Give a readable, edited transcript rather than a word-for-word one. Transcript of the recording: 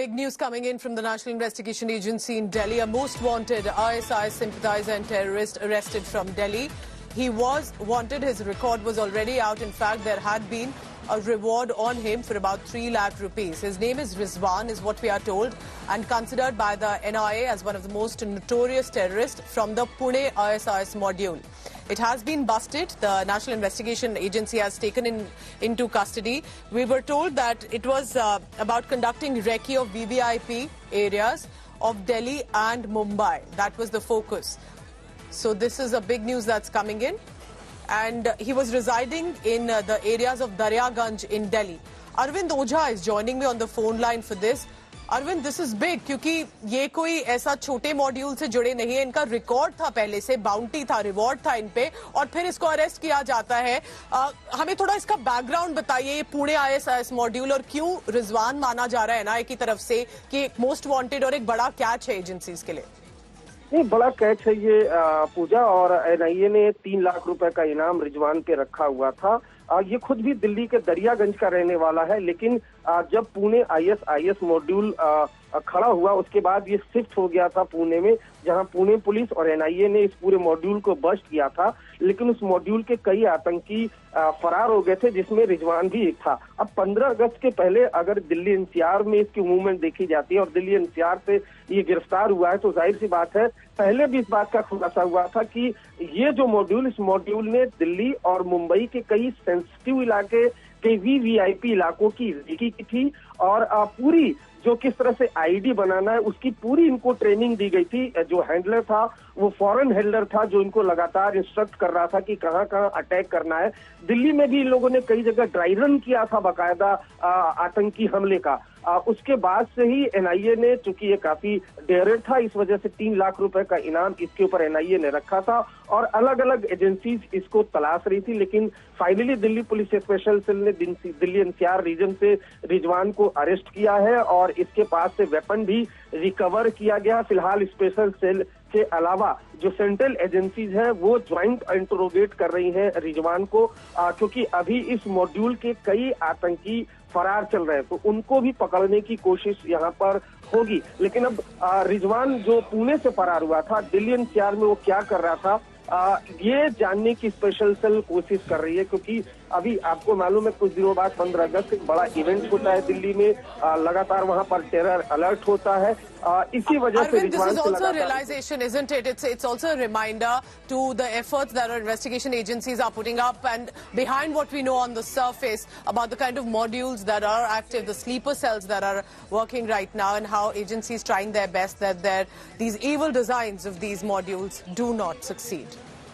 Big news coming in from the National Investigation Agency in Delhi. A most wanted ISIS sympathizer and terrorist arrested from Delhi. He was wanted. His record was already out. In fact, there had been a reward on him for about 3 lakh rupees. His name is Rizwan, is what we are told, and considered by the NIA as one of the most notorious terrorists from the Pune ISIS module. It has been busted. The National Investigation Agency has taken into custody. We were told that it was about conducting recce of VVIP areas of Delhi and Mumbai. That was the focus. So this is a big news that's coming in. And he was residing in the areas of Daryaganj in Delhi. Arvind Ojha is joining me on the phone line for this. Arvind, this is big क्योंकि ये कोई ऐसा छोटे module से जुड़े नहीं है. इनका रिकॉर्ड था, पहले से बाउंटी था, रिवॉर्ड था इन पे, और फिर इसको अरेस्ट किया जाता है. हमें थोड़ा इसका बैकग्राउंड बताइए, ये पुणे ISIS मॉड्यूल और क्यों रिजवान माना जा रहा है NIA की तरफ से कि एक मोस्ट वांटेड और एक बड़ा कैच है एजेंसीज के लिए. नहीं, बड़ा कैच है ये पूजा, और NIA ने 3 लाख रुपए का इनाम रिजवान पे रखा हुआ था. ये खुद भी दिल्ली के दरियागंज का रहने वाला है, लेकिन जब पुणे ISIS मॉड्यूल खड़ा हुआ उसके बाद ये शिफ्ट हो गया था पुणे में, जहां पुणे पुलिस और NIA ने इस पूरे मॉड्यूल को बस्ट किया था. लेकिन उस मॉड्यूल के कई आतंकी फरार हो गए थे, जिसमें रिजवान भी एक था. अब 15 अगस्त के पहले अगर दिल्ली NCR में इसकी मूवमेंट देखी जाती है और दिल्ली NCR से ये गिरफ्तार हुआ है, तो जाहिर सी बात है पहले भी इस बात का खुलासा हुआ था कि ये जो मॉड्यूल, इस मॉड्यूल ने दिल्ली और मुंबई के कई सेंसिटिव इलाके के VVIP इलाकों की रेकी की थी, और पूरी जो किस तरह से आईडी बनाना है उसकी पूरी इनको ट्रेनिंग दी गई थी. जो हैंडलर था वो फॉरेन हैंडलर था, जो इनको लगातार इंस्ट्रक्ट कर रहा था कि कहां कहां अटैक करना है. दिल्ली में भी इन लोगों ने कई जगह ड्राई रन किया था बाकायदा आतंकी हमले का. उसके बाद से ही NIA ने, चूंकि ये काफी डेयरेड था, इस वजह से 3 लाख रुपए का इनाम इसके ऊपर NIA ने रखा था, और अलग अलग एजेंसीज इसको तलाश रही थी. लेकिन finally Delhi police special cell ने दिल्ली NCR रीजन से रिजवान को अरेस्ट किया है, और इसके पास से वेपन भी रिकवर किया गया. फिलहाल स्पेशल सेल के अलावा जो सेंट्रल एजेंसीज हैं वो ज्वाइंट इंटरोगेट कर रही हैं रिजवान को, क्योंकि अभी इस मॉड्यूल के कई आतंकी फरार चल रहे हैं, तो उनको भी पकड़ने की कोशिश यहाँ पर होगी. लेकिन अब रिजवान जो पुणे से फरार हुआ था, दिल्ली NCR में वो क्या कर रहा था, ये जानने की स्पेशल सेल कोशिश कर रही है. क्योंकि अभी आपको मालूम है कुछ दिनों बाद 15 अगस्त एक बड़ा इवेंट होता है दिल्ली में, लगातार वहां पर टेरर अलर्ट होता है. इसी वजह से this is also a realization, isn't it? It's also a reminder to the efforts that our investigation agencies are putting up, and behind what we know on the surface about the kind of modules that are active, the sleeper cells that are working right now, and how agencies trying their best that these evil designs of these modules do not succeed.